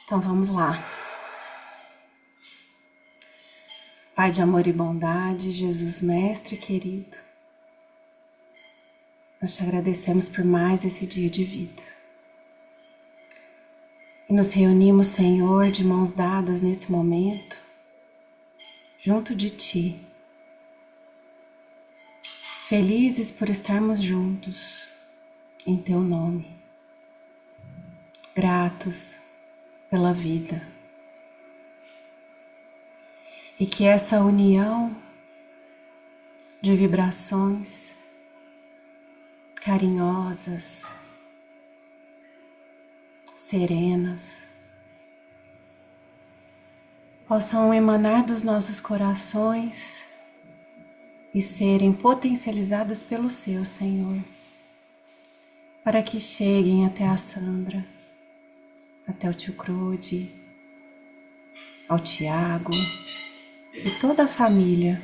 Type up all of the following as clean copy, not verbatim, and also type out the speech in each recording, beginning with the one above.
Então vamos lá. Pai de amor e bondade, Jesus Mestre querido, nós te agradecemos por mais esse dia de vida. E nos reunimos, Senhor, de mãos dadas nesse momento, junto de Ti, felizes por estarmos juntos em Teu nome, gratos pela vida. E que essa união de vibrações carinhosas, serenas, possam emanar dos nossos corações e serem potencializadas pelo Seu, Senhor, para que cheguem até a Sandra, até o tio Crude, ao Tiago e toda a família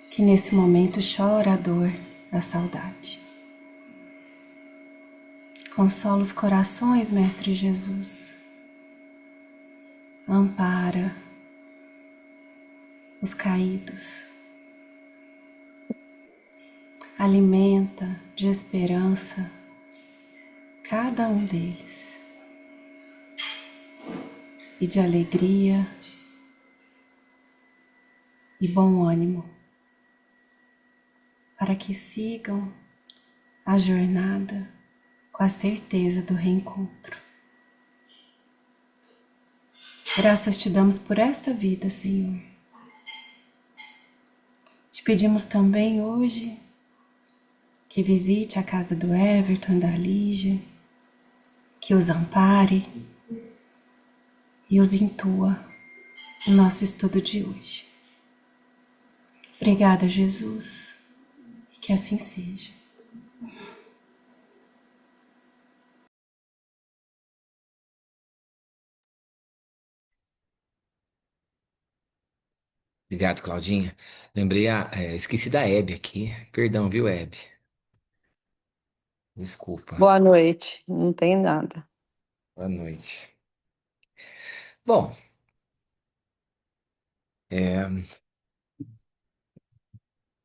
que nesse momento chora a dor da saudade. Consola os corações, Mestre Jesus. Ampara os caídos. Alimenta de esperança cada um deles e de alegria e bom ânimo para que sigam a jornada com a certeza do reencontro. Graças te damos por esta vida, Senhor. Te pedimos também hoje que visite a casa do Everton e da Lígia, que os ampare e os intua no nosso estudo de hoje. Obrigada, Jesus, e que assim seja. Obrigado, Claudinha. Lembrei, esqueci da Hebe aqui. Perdão, viu, Hebe? Desculpa. Boa noite, não tem nada. Boa noite. Bom, é,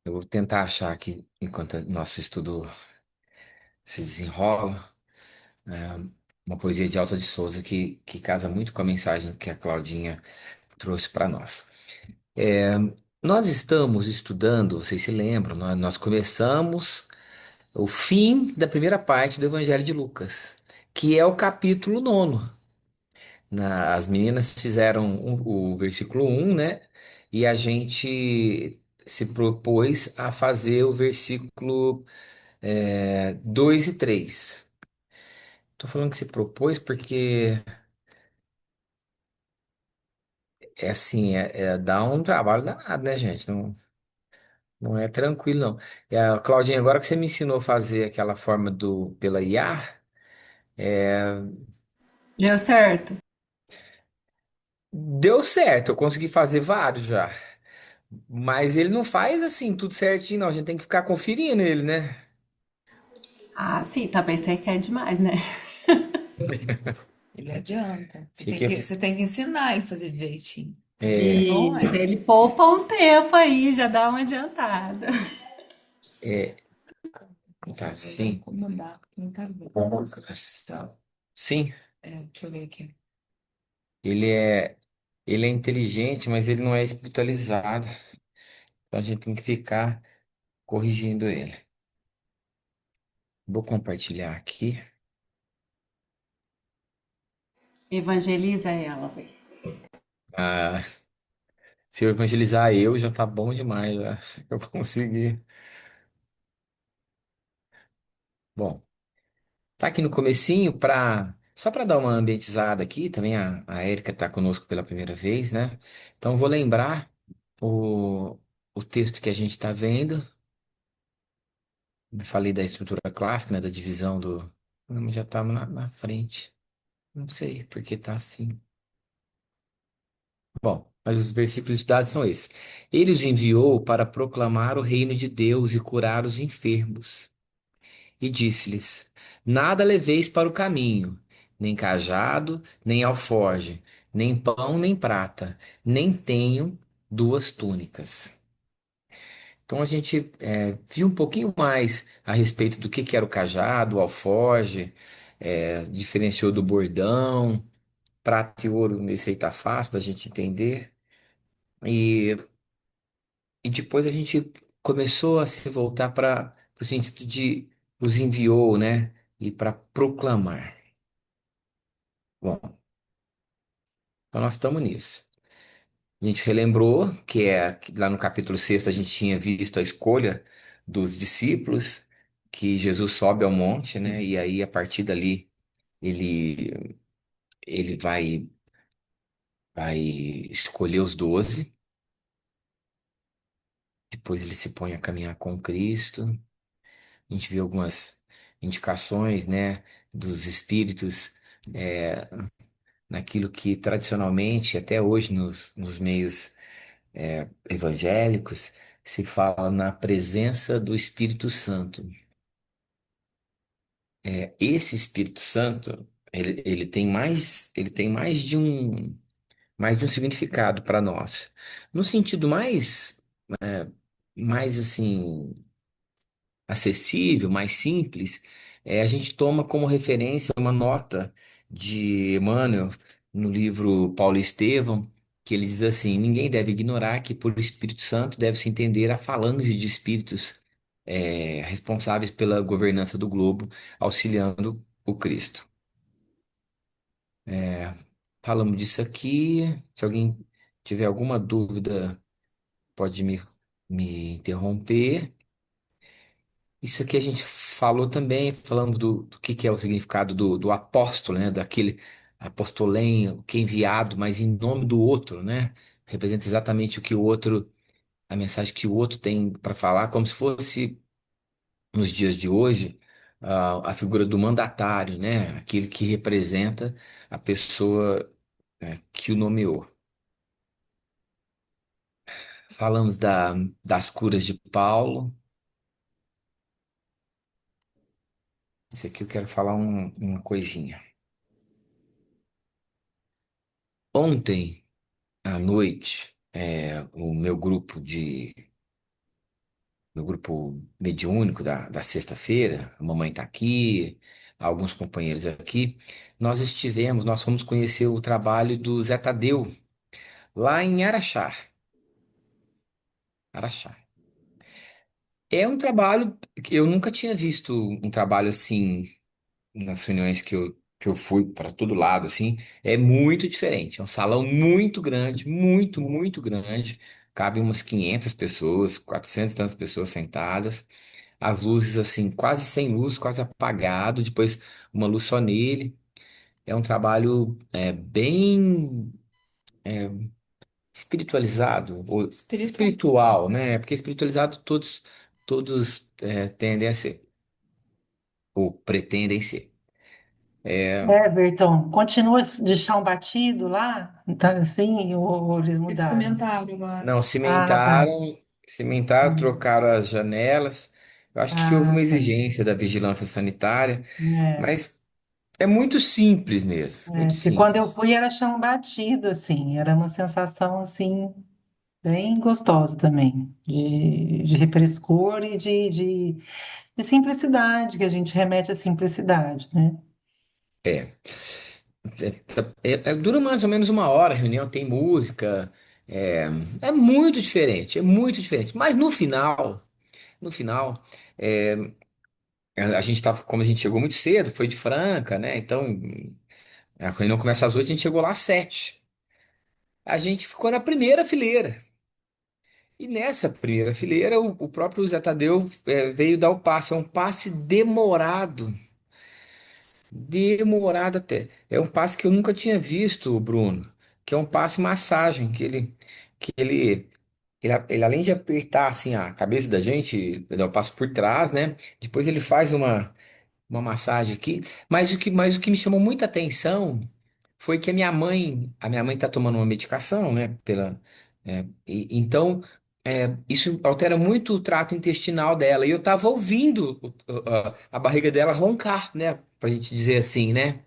eu vou tentar achar aqui, enquanto nosso estudo se desenrola, é, uma poesia de Alta de Souza que casa muito com a mensagem que a Claudinha trouxe para nós. É, nós estamos estudando, vocês se lembram, nós começamos o fim da primeira parte do Evangelho de Lucas, que é o capítulo 9. As meninas fizeram o versículo 1, né? E a gente se propôs a fazer o versículo 2 e 3. Tô falando que se propôs porque é assim, dá um trabalho danado, né, gente? Não, não é tranquilo, não. E a Claudinha, agora que você me ensinou a fazer aquela forma pela IA, é, Deu certo? deu certo, eu consegui fazer vários já. Mas ele não faz assim tudo certinho, não. A gente tem que ficar conferindo ele, né? Ah, sim, talvez você quer demais, né? Ele adianta. Você Que tem que é, que, você tem que ensinar ele a fazer direitinho. Você não é, ensinou, Isso, é? ele poupa um tempo aí, já dá uma adiantada. é, Você tá, vai sim. incomodar quem tá vendo. Tá. Sim, Deixa eu ver aqui. ele é, ele é inteligente, mas ele não é espiritualizado. Então a gente tem que ficar corrigindo ele. Vou compartilhar aqui. Evangeliza ela, velho. Ah, se eu evangelizar eu, já tá bom demais, já. Eu consegui. Bom, tá aqui no comecinho só para dar uma ambientizada aqui, também a Érica tá conosco pela primeira vez, né? Então vou lembrar o, o texto que a gente está vendo. Eu falei da estrutura clássica, né? Da divisão do. Não, mas já estamos na frente. Não sei porque tá assim. Bom, mas os versículos estudados são esses. Ele os enviou para proclamar o reino de Deus e curar os enfermos. E disse-lhes: Nada leveis para o caminho, nem cajado, nem alforje, nem pão, nem prata, nem tenho duas túnicas. Então a gente viu um pouquinho mais a respeito do que era o cajado, o alforje, diferenciou do bordão, prata e ouro, nesse aí tá fácil da gente entender. E, e depois a gente começou a se voltar para o sentido de os enviou, né? E para proclamar. Bom, então nós estamos nisso. A gente relembrou que lá no capítulo 6 a gente tinha visto a escolha dos discípulos, que Jesus sobe ao monte, né? E aí a partir dali ele, ele vai escolher os 12, depois ele se põe a caminhar com Cristo. A gente viu algumas indicações, né, dos espíritos é, naquilo que tradicionalmente, até hoje nos meios evangélicos, se fala na presença do Espírito Santo. Esse Espírito Santo, ele tem mais de um significado para nós. No sentido mais assim, acessível, mais simples, a gente toma como referência uma nota de Emmanuel no livro Paulo e Estevão, que ele diz assim: ninguém deve ignorar que por Espírito Santo deve-se entender a falange de espíritos responsáveis pela governança do globo, auxiliando o Cristo. Falamos disso aqui. Se alguém tiver alguma dúvida, pode me interromper. Isso aqui a gente falou também, falamos do que é o significado do apóstolo, né? Daquele apostolém, que é enviado, mas em nome do outro, né? Representa exatamente o que o outro, a mensagem que o outro tem para falar, como se fosse, nos dias de hoje, a figura do mandatário, né? Aquele que representa a pessoa, que o nomeou. Falamos das curas de Paulo. Isso aqui eu quero falar uma coisinha. Ontem à noite, meu grupo mediúnico da sexta-feira, a mamãe está aqui, alguns companheiros aqui, nós fomos conhecer o trabalho do Zé Tadeu, lá em Araxá. Araxá. É um trabalho que eu nunca tinha visto um trabalho assim nas reuniões que eu fui para todo lado, assim, é muito diferente. É um salão muito grande, muito, muito grande. Cabe umas 500 pessoas, 400 e tantas pessoas sentadas. As luzes, assim, quase sem luz, quase apagado. Depois, uma luz só nele. É um trabalho bem espiritualizado, ou Espiritual. espiritual, né? Porque espiritualizado todos tendem a ser, ou pretendem ser. Everton, continua de chão batido lá? Tá assim, ou eles Eles mudaram? cimentaram agora. Não, Ah, tá. cimentaram, Hum. trocaram as janelas. Eu acho que houve Ah, uma tá. exigência da vigilância sanitária, É, mas é muito simples mesmo, muito porque quando eu simples. fui era chão batido, assim, era uma sensação, assim, bem gostosa também, de refrescor e de simplicidade, que a gente remete à simplicidade, né? É, dura mais ou menos uma hora a reunião, tem música, é, é muito diferente, é muito diferente. Mas no final, é, a gente tava, como a gente chegou muito cedo, foi de Franca, né? Então a reunião começa às 8, a gente chegou lá às 7. A gente ficou na primeira fileira. E nessa primeira fileira, o próprio Zé Tadeu veio dar o passe. É um passe demorado. Demorado até. É um passe que eu nunca tinha visto, Bruno. Que é um passe massagem. Que ele além de apertar assim a cabeça da gente, ele dá o passo por trás, né? Depois ele faz uma massagem aqui. Mas o que me chamou muita atenção foi que a minha mãe está tomando uma medicação, né? Então, isso altera muito o trato intestinal dela. E eu estava ouvindo a barriga dela roncar, né? Pra gente dizer assim, né?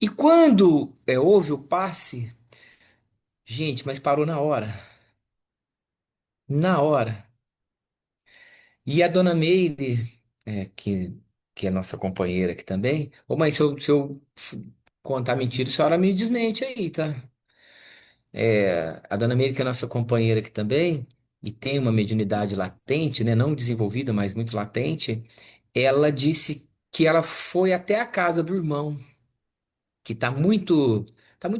E quando houve o passe, gente, mas parou na hora. Na hora. E a dona Meire, que é nossa companheira aqui também. Ô, mãe, se eu contar mentira, a senhora me desmente aí, tá? A dona Meire, que é nossa companheira aqui também, e tem uma mediunidade latente, né? Não desenvolvida, mas muito latente. Ela disse que ela foi até a casa do irmão, que tá muito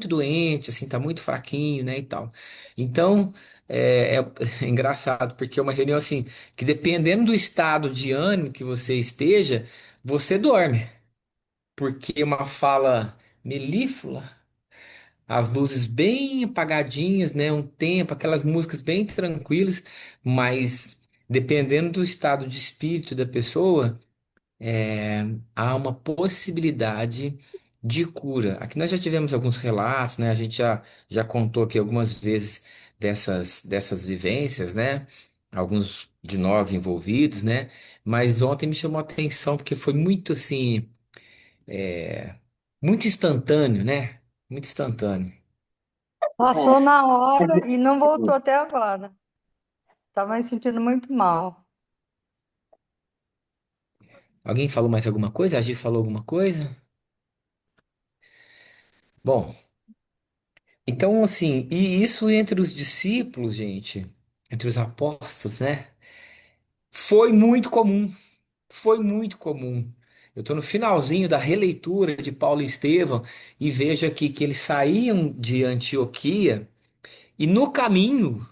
doente, assim, tá muito fraquinho, né, e tal. Então, é engraçado, porque é uma reunião assim, que dependendo do estado de ânimo que você esteja, você dorme, porque é uma fala melíflua, as luzes bem apagadinhas, né, um tempo, aquelas músicas bem tranquilas, mas dependendo do estado de espírito da pessoa, há uma possibilidade de cura. Aqui nós já tivemos alguns relatos, né? A gente já contou aqui algumas vezes dessas vivências, né? Alguns de nós envolvidos, né? Mas ontem me chamou a atenção porque foi muito assim, muito instantâneo, né? Muito instantâneo. Passou na hora e não voltou até agora. Estava me sentindo muito mal. Alguém falou mais alguma coisa? A Gi falou alguma coisa? Bom, então assim, e isso entre os discípulos, gente, entre os apóstolos, né? Foi muito comum. Foi muito comum. Eu estou no finalzinho da releitura de Paulo e Estevão e vejo aqui que eles saíam de Antioquia e no caminho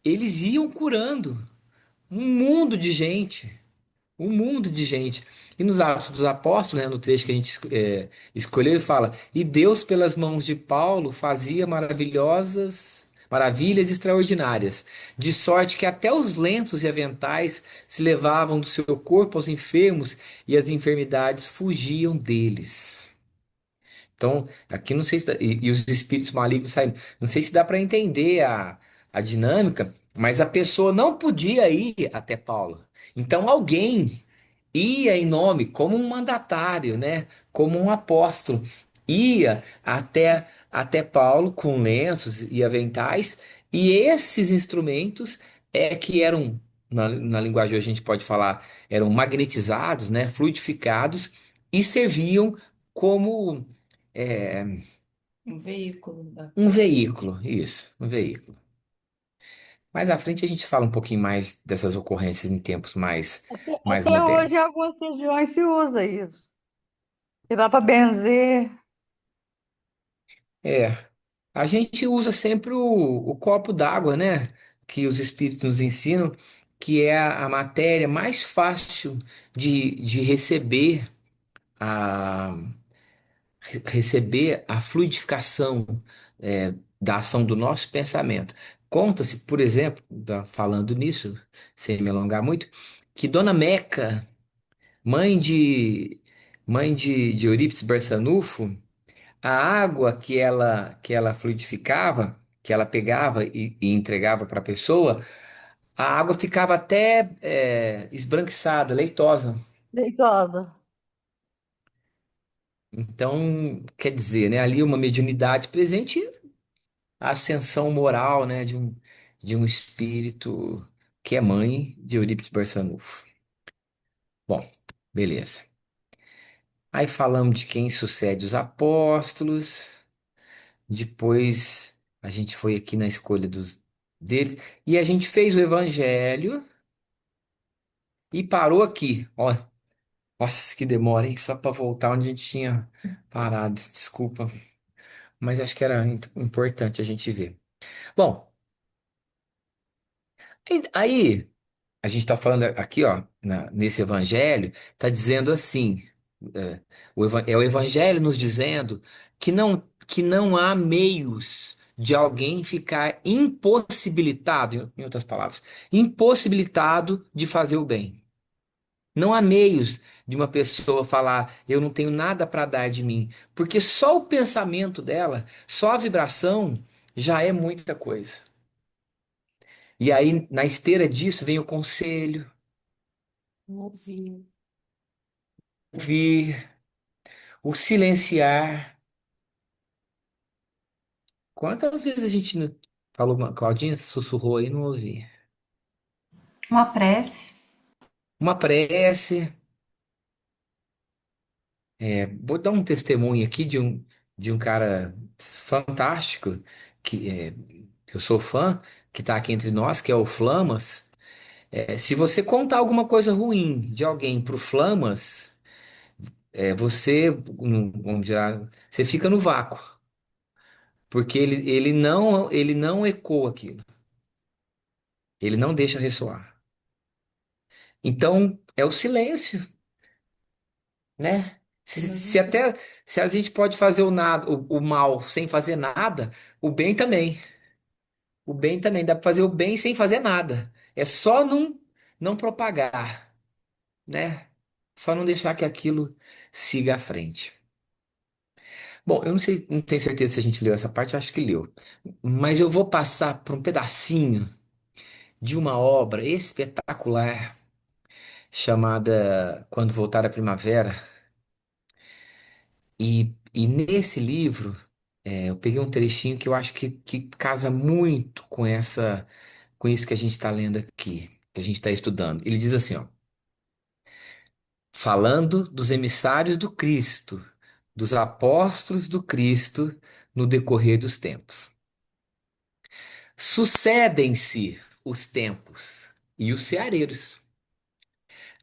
eles iam curando um mundo de gente. Um mundo de gente. E nos Atos dos Apóstolos, né, no trecho que a gente escolheu, ele fala: E Deus, pelas mãos de Paulo, fazia maravilhas extraordinárias, de sorte que até os lenços e aventais se levavam do seu corpo aos enfermos, e as enfermidades fugiam deles. Então, aqui não sei se e os espíritos malignos saindo. Não sei se dá para entender a dinâmica, mas a pessoa não podia ir até Paulo. Então, alguém ia em nome, como um mandatário, né? Como um apóstolo, ia até Paulo com lenços e aventais, e esses instrumentos que eram, na linguagem hoje a gente pode falar, eram magnetizados, né? Fluidificados e serviam como é, Um veículo da um cura. veículo, isso, um veículo. Mais à frente a gente fala um pouquinho mais dessas ocorrências em tempos mais Até hoje, em modernos. algumas regiões se usa isso. E dá para benzer. É, a gente usa sempre o copo d'água, né? Que os espíritos nos ensinam, que é a matéria mais fácil de receber a fluidificação da ação do nosso pensamento. Conta-se, por exemplo, falando nisso, sem me alongar muito, que Dona Meca, mãe de Eurípides Barçanufo, a água que ela fluidificava, que ela pegava e entregava para a pessoa, a água ficava até esbranquiçada, leitosa. Deitada. Então, quer dizer, né, ali uma mediunidade presente, a ascensão moral, né, de um espírito que é mãe de Eurípides Barçanufo. Bom, beleza. Aí falamos de quem sucede os apóstolos. Depois a gente foi aqui na escolha deles e a gente fez o evangelho e parou aqui. Ó, nossa, que demora, hein? Só para voltar onde a gente tinha parado. Desculpa, mas acho que era importante a gente ver. Bom, aí a gente está falando aqui, ó, nesse evangelho, está dizendo assim, é, é o evangelho nos dizendo que não há meios de alguém ficar impossibilitado, em outras palavras, impossibilitado de fazer o bem. Não há meios de uma pessoa falar, eu não tenho nada para dar de mim, porque só o pensamento dela, só a vibração já é muita coisa. E aí, na esteira disso, vem o conselho, Ouvir. ouvir, o silenciar. Quantas vezes a gente falou, Claudinha sussurrou aí, e não ouvi. Uma prece. Uma prece. Vou dar um testemunho aqui de um cara fantástico, que eu sou fã, que está aqui entre nós, que é o Flamas. Se você contar alguma coisa ruim de alguém pro Flamas, você, vamos dizer, você fica no vácuo, porque ele não ecoa aquilo, ele não deixa ressoar. Então, é o silêncio, né? Se a gente pode fazer o nada, o mal sem fazer nada, o bem também. O bem também dá para fazer o bem sem fazer nada. É só não propagar, né? Só não deixar que aquilo siga à frente. Bom, eu não sei, não tenho certeza se a gente leu essa parte, eu acho que leu. Mas eu vou passar por um pedacinho de uma obra espetacular chamada Quando Voltar a Primavera. E nesse livro, eu peguei um trechinho que eu acho que casa muito com isso que a gente está lendo aqui, que a gente está estudando. Ele diz assim, ó, falando dos emissários do Cristo, dos apóstolos do Cristo no decorrer dos tempos. Sucedem-se os tempos e os ceareiros.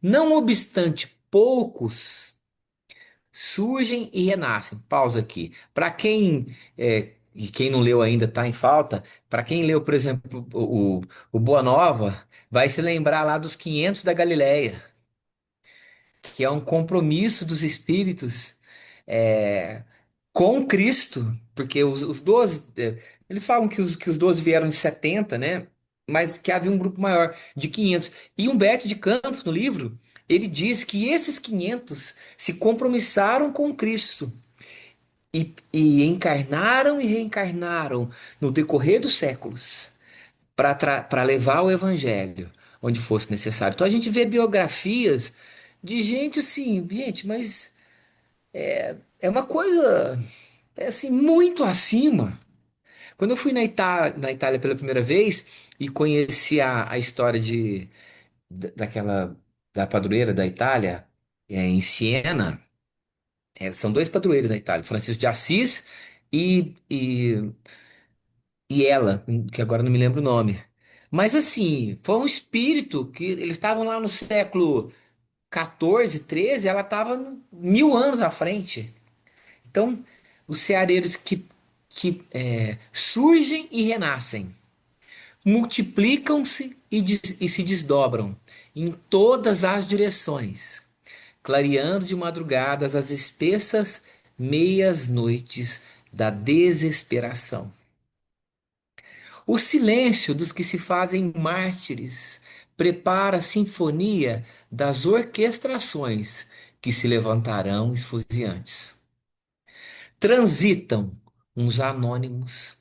Não obstante poucos surgem e renascem. Pausa aqui. Para e quem não leu ainda está em falta, para quem leu, por exemplo, o Boa Nova, vai se lembrar lá dos 500 da Galileia, que é um compromisso dos espíritos é, com Cristo, porque os 12, eles falam que os 12 vieram de 70, né? Mas que havia um grupo maior, de 500. E Humberto de Campos, no livro, ele diz que esses 500 se compromissaram com Cristo e encarnaram e reencarnaram no decorrer dos séculos para levar o evangelho onde fosse necessário. Então a gente vê biografias de gente assim, gente, mas é uma coisa assim muito acima. Quando eu fui na Itália pela primeira vez e conheci a história daquela da padroeira da Itália, em Siena, são dois padroeiros na Itália, Francisco de Assis e, e, e ela, que agora não me lembro o nome. Mas assim, foi um espírito que eles estavam lá no século 14, 13, ela estava 1000 anos à frente. Então, os ceareiros que surgem e renascem, multiplicam-se e se desdobram em todas as direções, clareando de madrugadas as espessas meias noites da desesperação. O silêncio dos que se fazem mártires prepara a sinfonia das orquestrações que se levantarão esfuziantes. Transitam uns anônimos,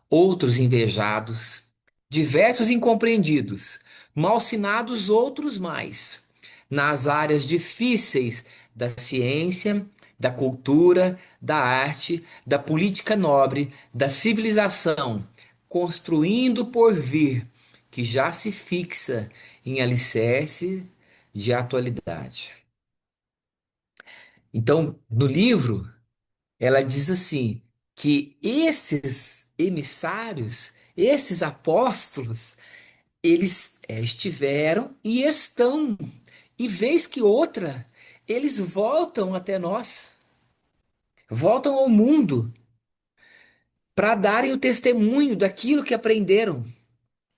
outros invejados, diversos incompreendidos, malsinados outros mais, nas áreas difíceis da ciência, da cultura, da arte, da política nobre, da civilização, construindo por vir, que já se fixa em alicerce de atualidade. Então, no livro, ela diz assim que esses emissários, esses apóstolos, eles estiveram e estão, e vez que outra, eles voltam até nós, voltam ao mundo para darem o testemunho daquilo que aprenderam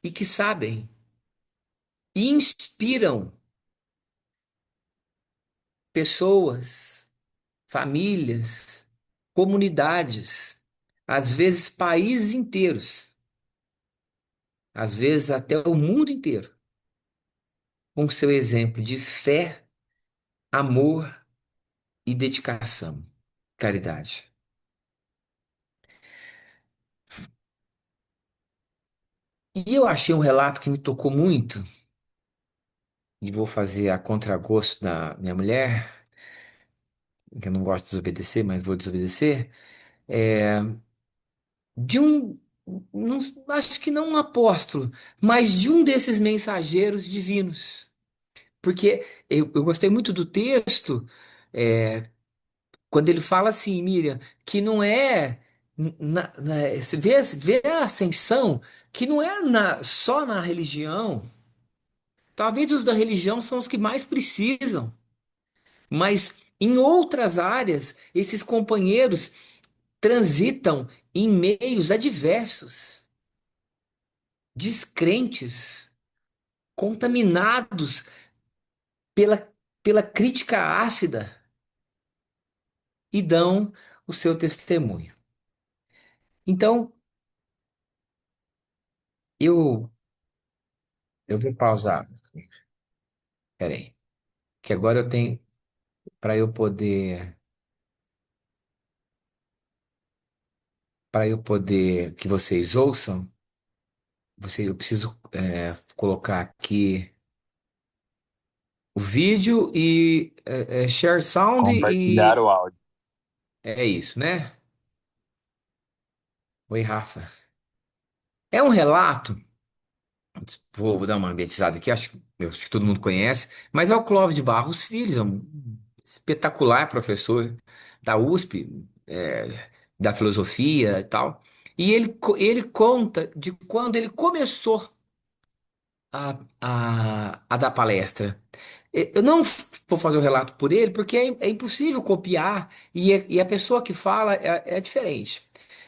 e que sabem, e inspiram pessoas, famílias, comunidades, às vezes países inteiros, às vezes até o mundo inteiro, com seu exemplo de fé, amor e dedicação, caridade. E eu achei um relato que me tocou muito, e vou fazer a contragosto da minha mulher, que eu não gosto de desobedecer, mas vou desobedecer, de um, não, acho que não um apóstolo, mas de um desses mensageiros divinos. Porque eu gostei muito do texto, é, quando ele fala assim, Miriam, que não é. Você vê a ascensão, que não é só na religião. Talvez os da religião são os que mais precisam, mas em outras áreas, esses companheiros transitam em meios adversos, descrentes, contaminados pela, pela crítica ácida e dão o seu testemunho. Então, eu, eu vou pausar. Peraí, que agora eu tenho, para eu poder que vocês ouçam, eu preciso colocar aqui o vídeo e share sound Compartilhar e o áudio. é isso, né? Oi, Rafa. É um relato. Vou dar uma ambientizada aqui, acho que todo mundo conhece, mas é o Clóvis de Barros Filho, é um espetacular professor da USP, da filosofia e tal. E ele conta de quando ele começou a dar palestra. Eu não vou fazer o relato por ele, porque é impossível copiar e a pessoa que fala é diferente.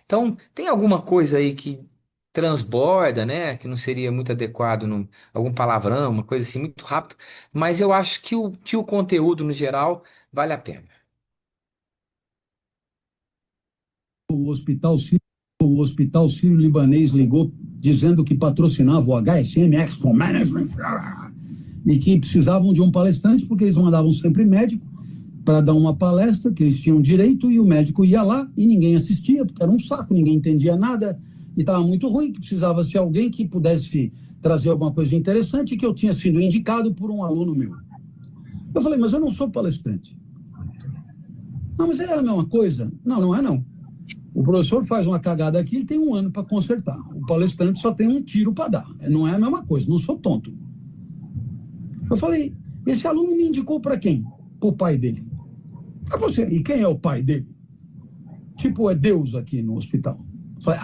Então, tem alguma coisa aí que transborda, né? Que não seria muito adequado, algum palavrão, uma coisa assim, muito rápido, mas eu acho que o conteúdo, no geral, vale a pena. O Hospital Sírio-Libanês ligou dizendo que patrocinava o HSM Expo Management e que precisavam de um palestrante porque eles mandavam sempre médico para dar uma palestra que eles tinham direito e o médico ia lá e ninguém assistia porque era um saco, ninguém entendia nada e estava muito ruim, que precisava ser alguém que pudesse trazer alguma coisa interessante e que eu tinha sido indicado por um aluno meu. Eu falei, mas eu não sou palestrante. Não, mas é a mesma coisa? Não, não é não. O professor faz uma cagada aqui, ele tem 1 ano para consertar. O palestrante só tem um tiro para dar. Não é a mesma coisa, não sou tonto. Eu falei, esse aluno me indicou para quem? Para o pai dele. E quem é o pai dele? Tipo, é Deus aqui no hospital. Eu falei,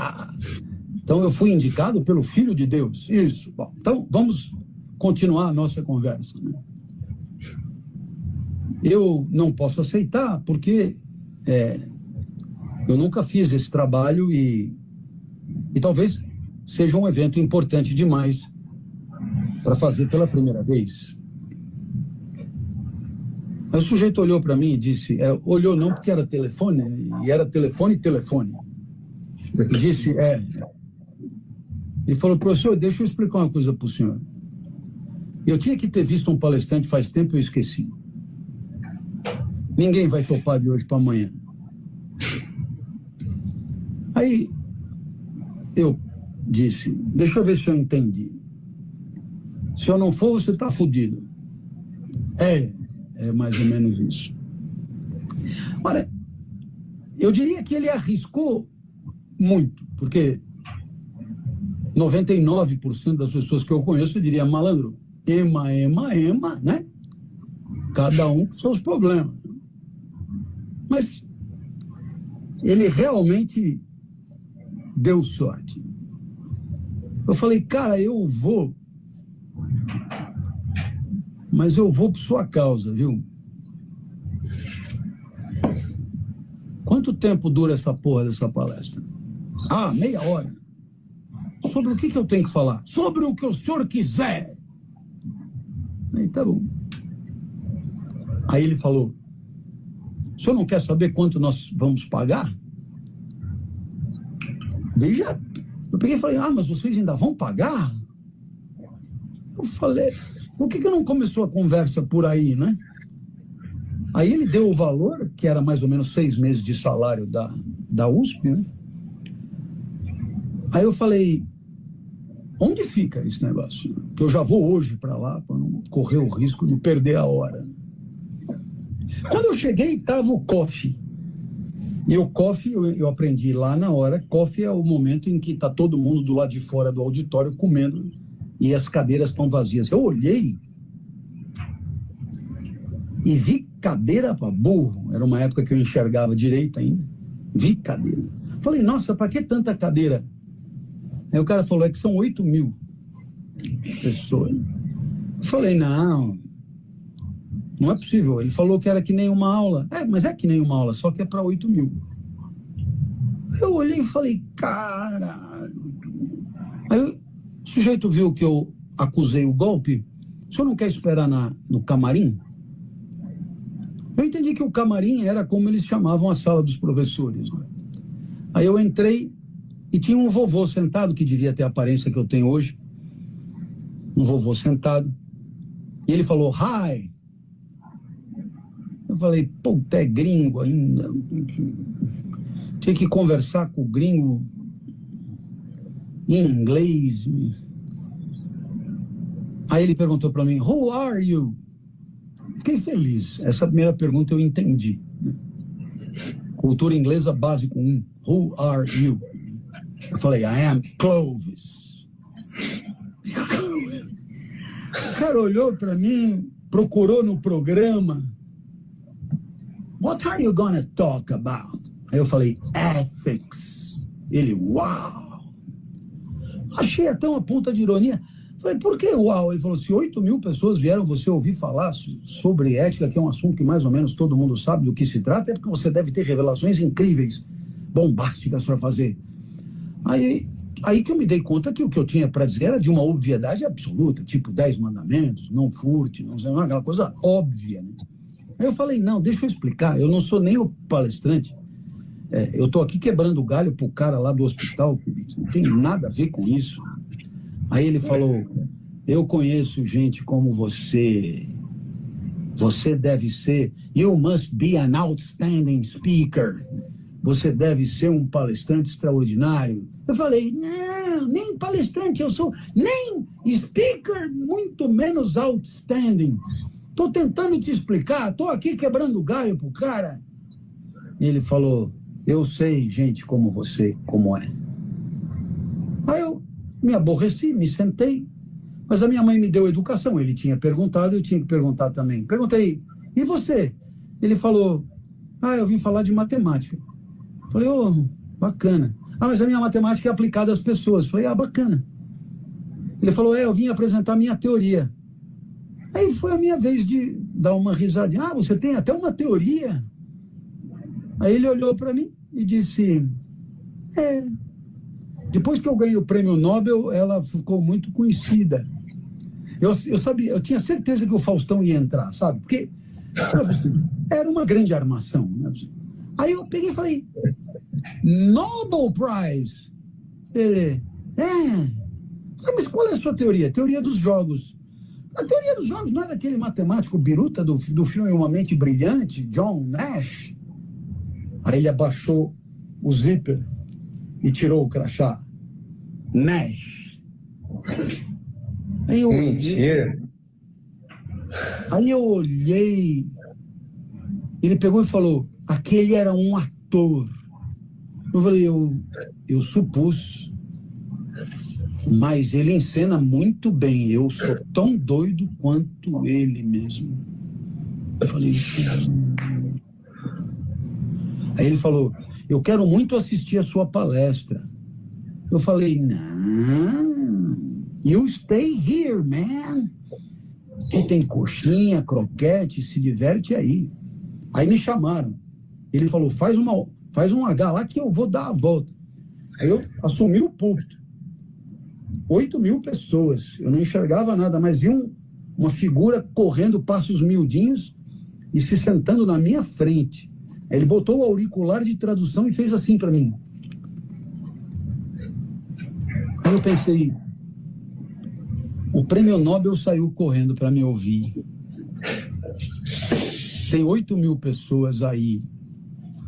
então eu fui indicado pelo Filho de Deus. Isso. Bom, então vamos continuar a nossa conversa. Né? Eu não posso aceitar porque eu nunca fiz esse trabalho e talvez seja um evento importante demais para fazer pela primeira vez. Aí o sujeito olhou para mim e disse, olhou não porque era telefone, e era telefone. E disse, Ele falou, professor, deixa eu explicar uma coisa para o senhor. Eu tinha que ter visto um palestrante faz tempo e eu esqueci. Ninguém vai topar de hoje para amanhã. Aí eu disse, deixa eu ver se eu entendi. Se eu não for, você está fudido. É mais ou menos isso. Olha, eu diria que ele arriscou muito, porque 99% das pessoas que eu conheço, eu diria, malandro, ema, né? Cada um com seus problemas. Mas ele realmente deu sorte. Eu falei, cara, eu vou, mas eu vou por sua causa, viu? Quanto tempo dura essa porra dessa palestra? Meia hora. Sobre o que eu tenho que falar? Sobre o que o senhor quiser. Aí, tá bom. Aí ele falou, o senhor não quer saber quanto nós vamos pagar? Veja, eu peguei e falei, mas vocês ainda vão pagar? Eu falei, por que não começou a conversa por aí, né? Aí ele deu o valor, que era mais ou menos 6 meses de salário da USP, né? Aí eu falei, onde fica esse negócio? Que eu já vou hoje para lá, para não correr o risco de perder a hora. Quando eu cheguei, estava o coffee. E o coffee, eu aprendi lá na hora, coffee é o momento em que está todo mundo do lado de fora do auditório comendo e as cadeiras estão vazias. Eu olhei e vi cadeira para burro. Era uma época que eu enxergava direito ainda. Vi cadeira. Falei, nossa, para que tanta cadeira? Aí o cara falou, é que são 8.000 pessoas. Eu falei, não é possível. Ele falou que era que nem uma aula. Mas é que nem uma aula, só que é para 8.000. Eu olhei e falei, caralho. Aí o sujeito viu que eu acusei o golpe. O senhor não quer esperar no camarim? Eu entendi que o camarim era como eles chamavam a sala dos professores. Né? Aí eu entrei e tinha um vovô sentado, que devia ter a aparência que eu tenho hoje. Um vovô sentado. E ele falou, hi. Eu falei, puta, é gringo ainda. Tinha que conversar com o gringo em inglês. Aí ele perguntou para mim, who are you? Fiquei feliz. Essa primeira pergunta eu entendi. Cultura inglesa básico 1. Who are you? Eu falei, I am Clovis. O cara olhou para mim, procurou no programa. What are you gonna talk about? Aí eu falei, ethics. Ele, uau. Achei até uma ponta de ironia. Falei, por que uau? Ele falou, se 8.000 pessoas vieram você ouvir falar sobre ética, que é um assunto que mais ou menos todo mundo sabe do que se trata, é porque você deve ter revelações incríveis, bombásticas para fazer. Aí que eu me dei conta que o que eu tinha para dizer era de uma obviedade absoluta, tipo 10 mandamentos, não furte, não sei, aquela coisa óbvia, né? Aí eu falei, não, deixa eu explicar, eu não sou nem o palestrante, eu estou aqui quebrando galho pro cara lá do hospital, não tem nada a ver com isso. Aí ele falou, eu conheço gente como você deve ser, you must be an outstanding speaker, você deve ser um palestrante extraordinário. Eu falei, não, nem palestrante eu sou, nem speaker, muito menos outstanding. Estou tentando te explicar, estou aqui quebrando galho pro cara. E ele falou, eu sei gente como você, como é. Aí eu me aborreci, me sentei, mas a minha mãe me deu educação. Ele tinha perguntado, eu tinha que perguntar também. Perguntei, e você? Ele falou, eu vim falar de matemática. Falei, bacana. Mas a minha matemática é aplicada às pessoas. Falei, bacana. Ele falou, eu vim apresentar minha teoria. Aí foi a minha vez de dar uma risadinha. Você tem até uma teoria? Aí ele olhou para mim e disse, depois que eu ganhei o prêmio Nobel, ela ficou muito conhecida. Eu sabia, eu tinha certeza que o Faustão ia entrar, sabe? Porque era uma grande armação. Né? Aí eu peguei e falei, Nobel Prize. Ele, mas qual é a sua teoria? Teoria dos jogos. A teoria dos jogos não é daquele matemático biruta do filme Uma Mente Brilhante, John Nash? Aí ele abaixou o zíper e tirou o crachá. Nash. Mentira. Aí eu olhei, ele pegou e falou, aquele era um ator. Eu falei, eu supus, mas ele encena muito bem, eu sou tão doido quanto ele mesmo. Eu falei, aí ele falou, eu quero muito assistir a sua palestra. Eu falei, não, you stay here, man. Que tem coxinha, croquete, se diverte aí. Aí me chamaram. Ele falou, faz um H lá que eu vou dar a volta. Aí eu assumi o púlpito. 8.000 pessoas. Eu não enxergava nada, mas vi uma figura correndo passos miudinhos e se sentando na minha frente. Aí ele botou o auricular de tradução e fez assim para mim. Aí eu pensei, o prêmio Nobel saiu correndo para me ouvir. Tem 8.000 pessoas aí.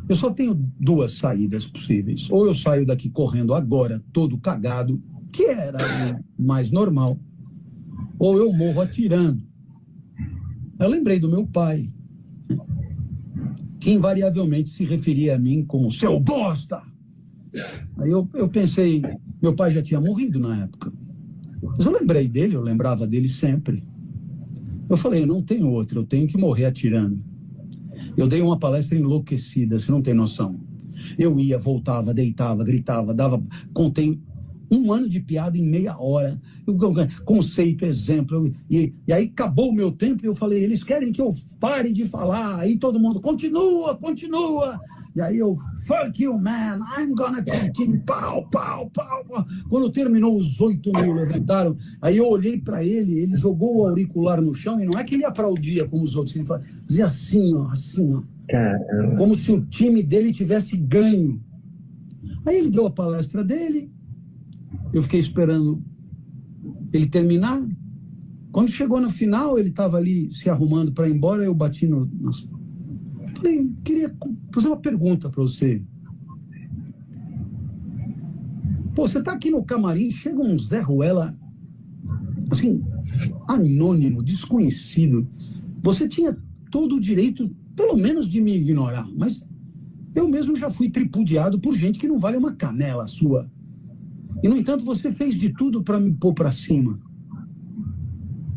Eu só tenho 2 saídas possíveis. Ou eu saio daqui correndo agora, todo cagado, que era o mais normal, ou eu morro atirando. Eu lembrei do meu pai. que invariavelmente se referia a mim como seu bosta. Aí eu pensei, meu pai já tinha morrido na época. Mas eu lembrei dele, eu lembrava dele sempre. Eu falei, eu não tenho outro, eu tenho que morrer atirando. Eu dei uma palestra enlouquecida, você não tem noção. Eu ia, voltava, deitava, gritava, contei 1 ano de piada em meia hora. Conceito, exemplo. E aí acabou o meu tempo e eu falei, eles querem que eu pare de falar. Aí todo mundo, continua, continua. E aí eu, fuck you, man, I'm gonna continue. Pau, pau, pau, pau. Quando terminou, os 8.000 levantaram. Aí eu olhei para ele, ele jogou o auricular no chão e não é que ele aplaudia como os outros, ele fazia assim, ó. Caramba. Como se o time dele tivesse ganho. Aí ele deu a palestra dele, eu fiquei esperando ele terminar. Quando chegou no final, ele estava ali se arrumando para ir embora, eu bati no... Falei, queria fazer uma pergunta para você. Pô, você está aqui no camarim, chega um Zé Ruela, assim, anônimo, desconhecido. Você tinha todo o direito, pelo menos, de me ignorar, mas eu mesmo já fui tripudiado por gente que não vale uma canela sua. E, no entanto, você fez de tudo para me pôr para cima.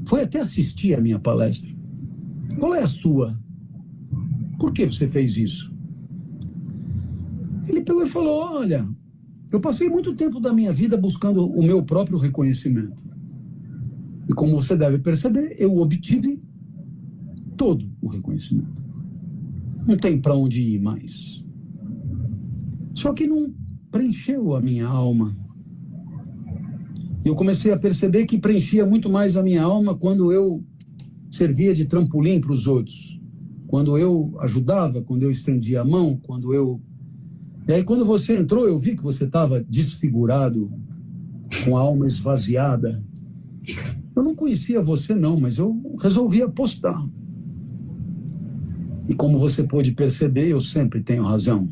Foi até assistir a minha palestra. Qual é a sua? Por que você fez isso? Ele pegou e falou, olha, eu passei muito tempo da minha vida buscando o meu próprio reconhecimento. E como você deve perceber, eu obtive todo o reconhecimento. Não tem para onde ir mais. Só que não preencheu a minha alma. E eu comecei a perceber que preenchia muito mais a minha alma quando eu servia de trampolim para os outros. Quando eu ajudava, quando eu estendia a mão, quando eu... E aí, quando você entrou, eu vi que você estava desfigurado, com a alma esvaziada. Eu não conhecia você, não, mas eu resolvi apostar. E como você pôde perceber, eu sempre tenho razão.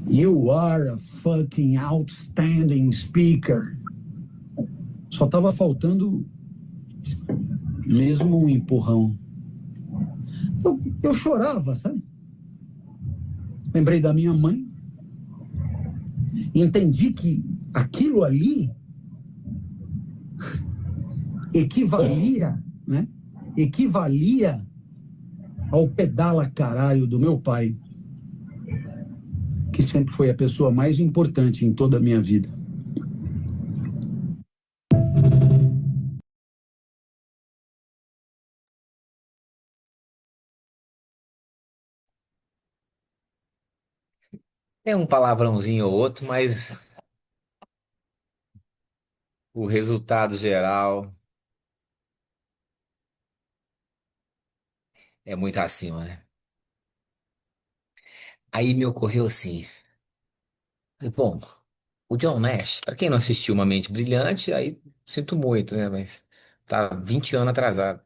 You are a fucking outstanding speaker. Só estava faltando mesmo um empurrão. Eu chorava, sabe? Lembrei da minha mãe. Entendi que aquilo ali equivalia, né? Equivalia ao pedala caralho do meu pai, que sempre foi a pessoa mais importante em toda a minha vida. Tem um palavrãozinho ou outro, mas o resultado geral é muito acima, né? Aí me ocorreu assim, bom, o John Nash, para quem não assistiu Uma Mente Brilhante, aí sinto muito, né? Mas tá 20 anos atrasado.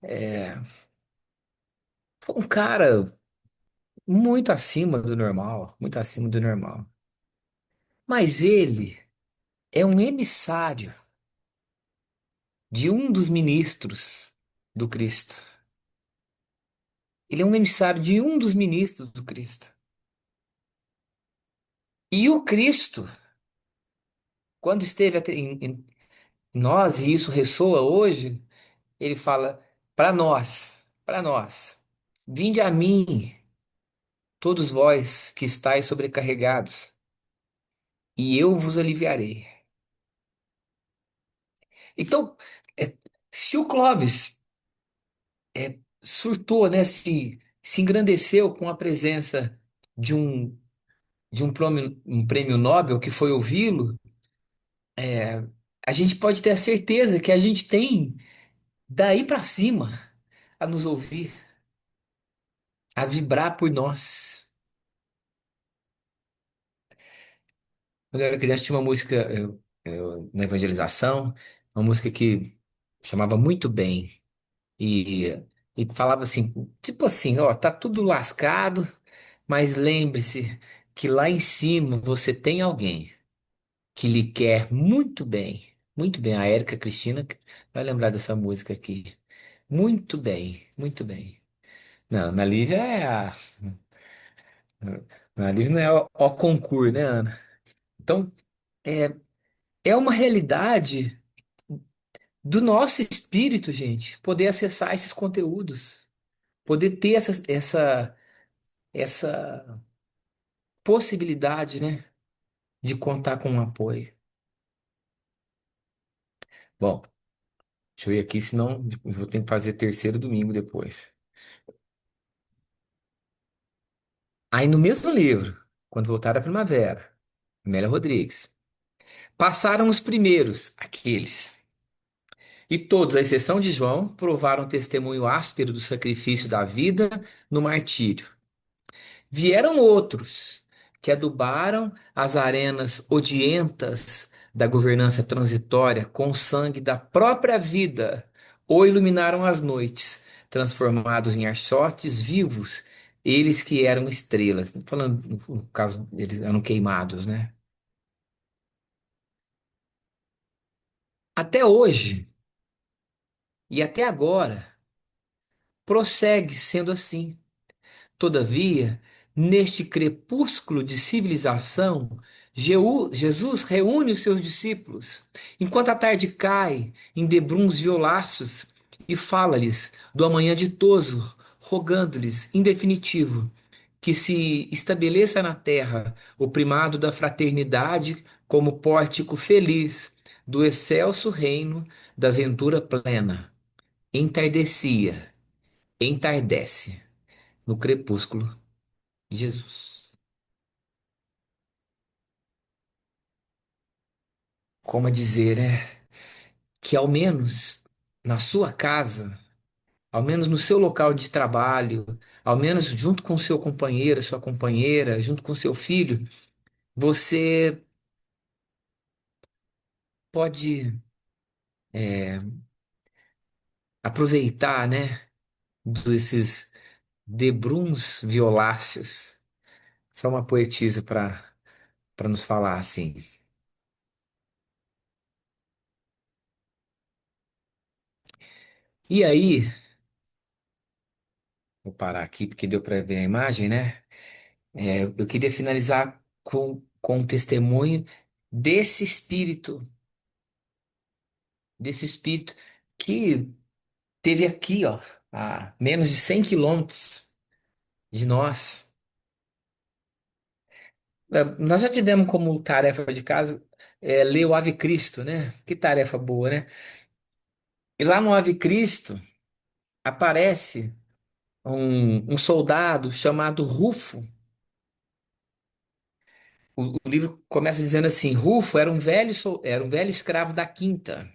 É, foi um cara muito acima do normal, muito acima do normal. Mas ele é um emissário de um dos ministros do Cristo. Ele é um emissário de um dos ministros do Cristo. E o Cristo, quando esteve em nós, e isso ressoa hoje, ele fala para nós, vinde a mim, todos vós que estáis sobrecarregados, e eu vos aliviarei. Então, é, se o Clóvis surtou, né, se engrandeceu com a presença de um prêmio Nobel que foi ouvi-lo, a gente pode ter a certeza que a gente tem daí para cima a nos ouvir, a vibrar por nós. Quando eu era criança, tinha uma música na evangelização, uma música que chamava Muito Bem. E, e falava assim, tipo assim, ó, tá tudo lascado, mas lembre-se que lá em cima você tem alguém que lhe quer muito bem. Muito bem, a Érica Cristina vai lembrar dessa música aqui. Muito bem, muito bem. Não, na Lívia é a. Na Lívia não é o concurso, né, Ana? Então, é, é uma realidade do nosso espírito, gente, poder acessar esses conteúdos, poder ter essa possibilidade, né, de contar com um apoio. Bom, deixa eu ir aqui, senão eu vou ter que fazer terceiro domingo depois. Aí no mesmo livro, quando voltar à primavera, Amélia Rodrigues, passaram os primeiros, aqueles. E todos, à exceção de João, provaram testemunho áspero do sacrifício da vida no martírio. Vieram outros que adubaram as arenas odientas da governança transitória com o sangue da própria vida, ou iluminaram as noites, transformados em archotes vivos, eles que eram estrelas. Falando, no caso, eles eram queimados, né? Até hoje e até agora, prossegue sendo assim. Todavia, neste crepúsculo de civilização, Jesus reúne os seus discípulos, enquanto a tarde cai em debruns violaços, e fala-lhes do amanhã ditoso, rogando-lhes, em definitivo, que se estabeleça na terra o primado da fraternidade como pórtico feliz do excelso reino da ventura plena. Entardecia, entardece no crepúsculo Jesus. Como a dizer, que ao menos na sua casa, ao menos no seu local de trabalho, ao menos junto com seu companheiro, sua companheira, junto com seu filho, você pode aproveitar, né, desses debruns violáceos. Só uma poetisa para nos falar assim. E aí, vou parar aqui porque deu para ver a imagem, né? Eu queria finalizar com um testemunho desse desse espírito que teve aqui, ó, a menos de 100 quilômetros de nós. Nós já tivemos como tarefa de casa ler o Ave Cristo, né? Que tarefa boa, né? E lá no Ave Cristo aparece um soldado chamado Rufo. O livro começa dizendo assim: Rufo era era um velho escravo da quinta.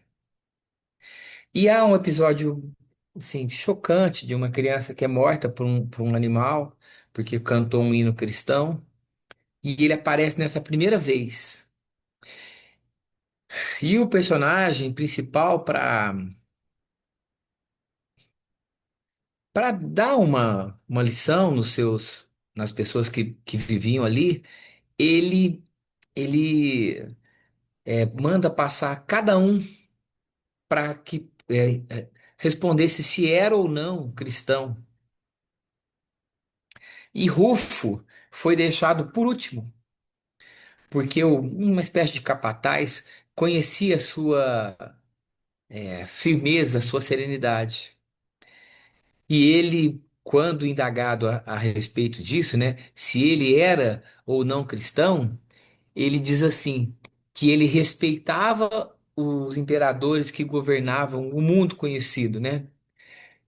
E há um episódio assim, chocante de uma criança que é morta por um animal, porque cantou um hino cristão, e ele aparece nessa primeira vez. E o personagem principal, para dar uma lição nas pessoas que viviam ali, ele, ele manda passar cada um para que respondesse se era ou não cristão. E Rufo foi deixado por último, porque uma espécie de capataz conhecia sua firmeza, sua serenidade. E ele, quando indagado a respeito disso, né, se ele era ou não cristão, ele diz assim, que ele respeitava os imperadores que governavam o mundo conhecido, né,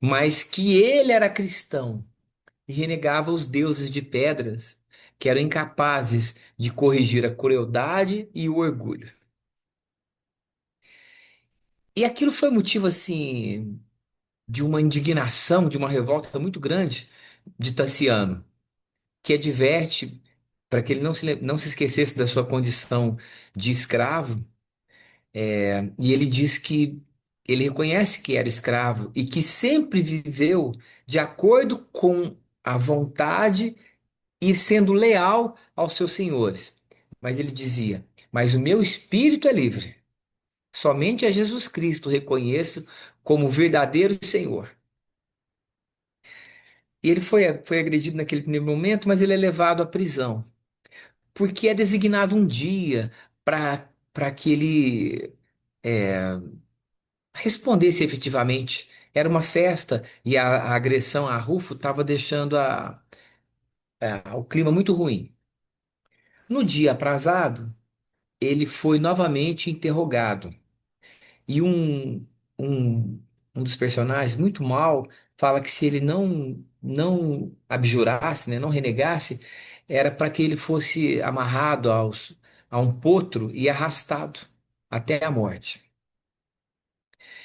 mas que ele era cristão e renegava os deuses de pedras, que eram incapazes de corrigir a crueldade e o orgulho. E aquilo foi motivo assim de uma indignação, de uma revolta muito grande de Tassiano, que adverte para que ele não se esquecesse da sua condição de escravo, e ele diz que ele reconhece que era escravo e que sempre viveu de acordo com a vontade e sendo leal aos seus senhores. Mas ele dizia: Mas o meu espírito é livre. Somente a Jesus Cristo reconheço como verdadeiro Senhor. E ele foi agredido naquele primeiro momento, mas ele é levado à prisão, porque é designado um dia para que ele é, respondesse efetivamente. Era uma festa e a agressão a Rufo estava deixando o clima muito ruim. No dia aprazado, ele foi novamente interrogado. E um, um dos personagens, muito mal, fala que se ele não abjurasse, né, não renegasse, era para que ele fosse amarrado a um potro e arrastado até a morte.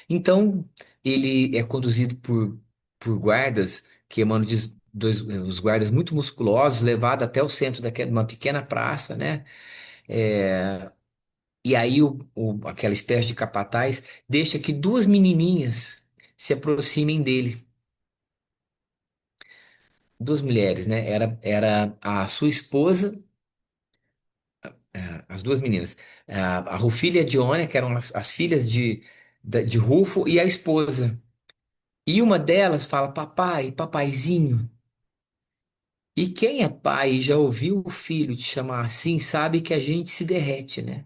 Então, ele é conduzido por guardas, que emanam de os guardas muito musculosos, levado até o centro de uma pequena praça, né? E aí aquela espécie de capataz deixa que duas menininhas se aproximem dele. Duas mulheres, né? Era a sua esposa, as duas meninas, a Rufila e a Dione, que eram as filhas de Rufo, e a esposa. E uma delas fala, papai, papaizinho. E quem é pai e já ouviu o filho te chamar assim, sabe que a gente se derrete, né?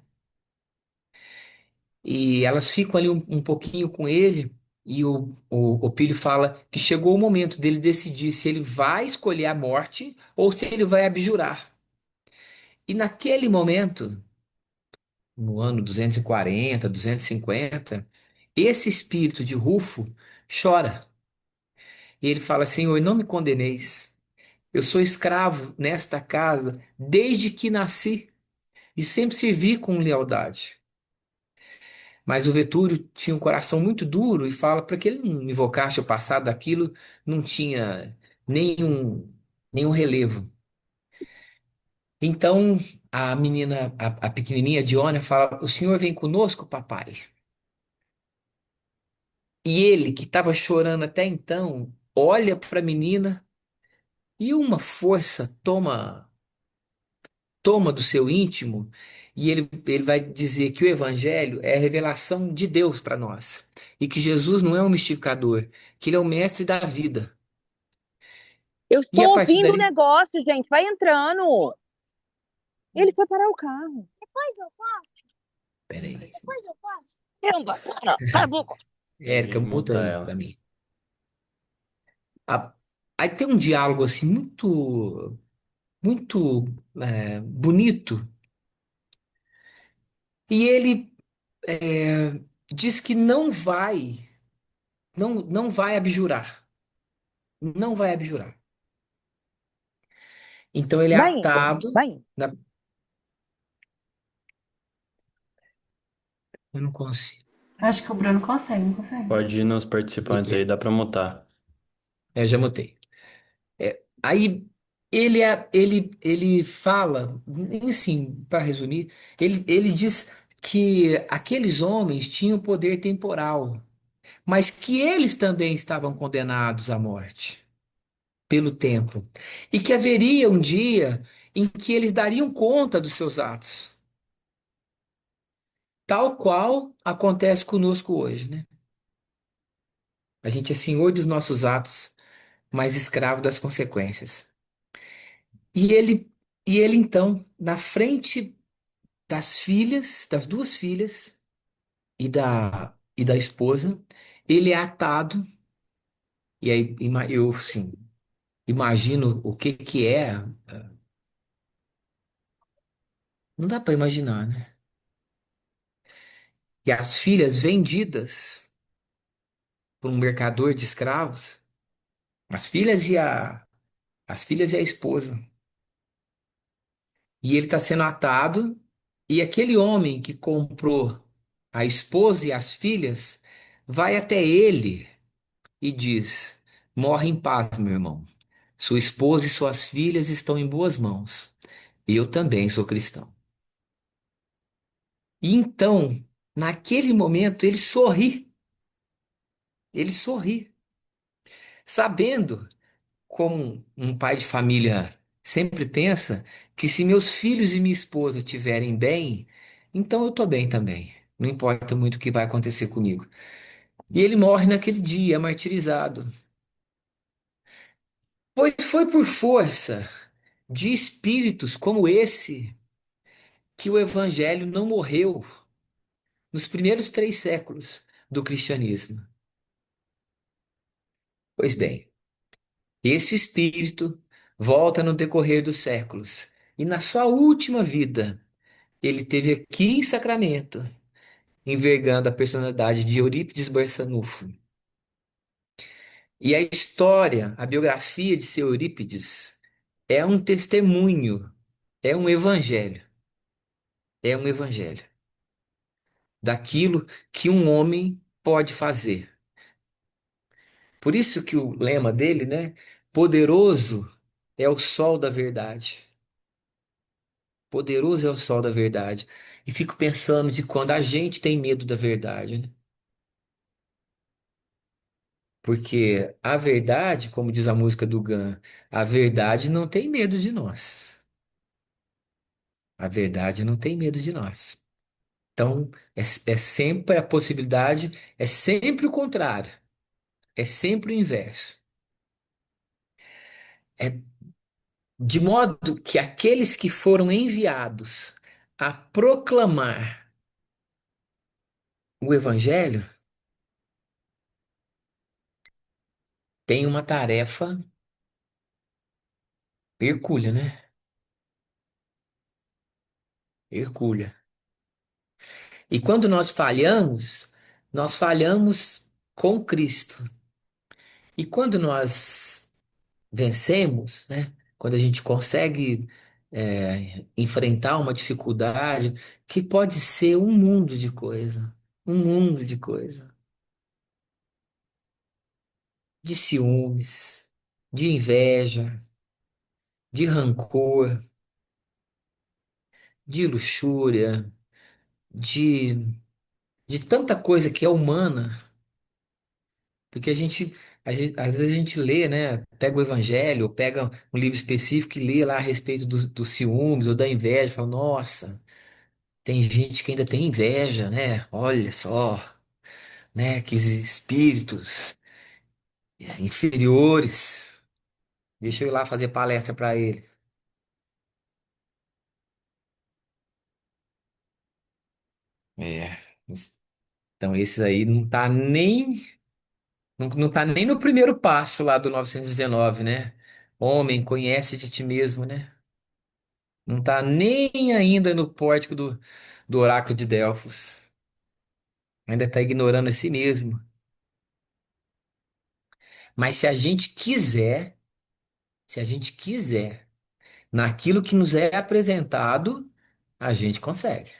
E elas ficam ali um pouquinho com ele, e o Pílio fala que chegou o momento dele decidir se ele vai escolher a morte ou se ele vai abjurar. E naquele momento, no ano 240, 250, esse espírito de Rufo chora. E ele fala: Senhor, não me condeneis. Eu sou escravo nesta casa desde que nasci e sempre servi com lealdade. Mas o Vetúrio tinha um coração muito duro e fala para que ele não invocasse o passado daquilo, não tinha nenhum, nenhum relevo. Então a menina, a pequenininha Diona, fala: O senhor vem conosco, papai? E ele, que estava chorando até então, olha para a menina e uma força toma do seu íntimo, e ele vai dizer que o Evangelho é a revelação de Deus para nós, e que Jesus não é um mistificador, que ele é o mestre da vida. Eu E a estou partir ouvindo o dali, negócio, gente. Vai entrando. Ele foi parar o carro. peraí, Caramba, cara, cala a boca. Érica, muta Muta aí ela. para mim. A- Aí tem um diálogo assim muito bonito, e ele diz que não vai abjurar, não vai abjurar. Então ele é Vai indo, atado. vai indo. Eu não consigo. Acho que o Bruno consegue, não consegue? Pode ir nos participantes aí, Mutei. dá pra mutar. Já mutei. Aí ele fala, assim, para resumir, ele diz que aqueles homens tinham poder temporal, mas que eles também estavam condenados à morte pelo tempo, e que haveria um dia em que eles dariam conta dos seus atos, tal qual acontece conosco hoje, né? A gente é senhor dos nossos atos, mas escravo das consequências. E ele, e ele então, na frente das filhas, das duas filhas e da esposa, ele é atado, e aí eu, sim, imagino o que que é, não dá para imaginar, né? E as filhas vendidas por um mercador de escravos, as filhas e a esposa. E ele está sendo atado, e aquele homem que comprou a esposa e as filhas vai até ele e diz: Morre em paz, meu irmão. Sua esposa e suas filhas estão em boas mãos. Eu também sou cristão. E então, naquele momento, ele sorri, sabendo, como um pai de família sempre pensa, que se meus filhos e minha esposa estiverem bem, então eu estou bem também. Não importa muito o que vai acontecer comigo. E ele morre naquele dia, martirizado. Pois foi por força de espíritos como esse que o evangelho não morreu nos primeiros 3 séculos do cristianismo. Pois bem, esse espírito volta no decorrer dos séculos e na sua última vida ele teve aqui em Sacramento, envergando a personalidade de Eurípides Barçanufo. E a história, a biografia de seu Eurípides é um testemunho, é um evangelho, é um evangelho daquilo que um homem pode fazer. Por isso que o lema dele, né? Poderoso é o sol da verdade. Poderoso é o sol da verdade. E fico pensando de quando a gente tem medo da verdade, né? Porque a verdade, como diz a música do Gun, a verdade não tem medo de nós. A verdade não tem medo de nós. Então, é sempre a possibilidade, é sempre o contrário, é sempre o inverso. É de modo que aqueles que foram enviados a proclamar o evangelho têm uma tarefa hercúlea, né? Hercúlea. E quando nós falhamos com Cristo. E quando nós vencemos, né? Quando a gente consegue enfrentar uma dificuldade, que pode ser um mundo de coisa, de ciúmes, de inveja, de rancor, de luxúria, de, de tanta coisa que é humana, porque às vezes a gente lê, né? Pega o Evangelho, ou pega um livro específico e lê lá a respeito dos ciúmes ou da inveja, fala, nossa. Tem gente que ainda tem inveja, né? Olha só, né? Que espíritos inferiores. Deixa eu ir lá fazer palestra para ele. É. Então esse aí não tá nem no primeiro passo lá do 919, né? Homem, conhece de ti mesmo, né? Não tá nem ainda no pórtico do oráculo de Delfos. Ainda tá ignorando a si mesmo. Mas se a gente quiser naquilo que nos é apresentado, a gente consegue.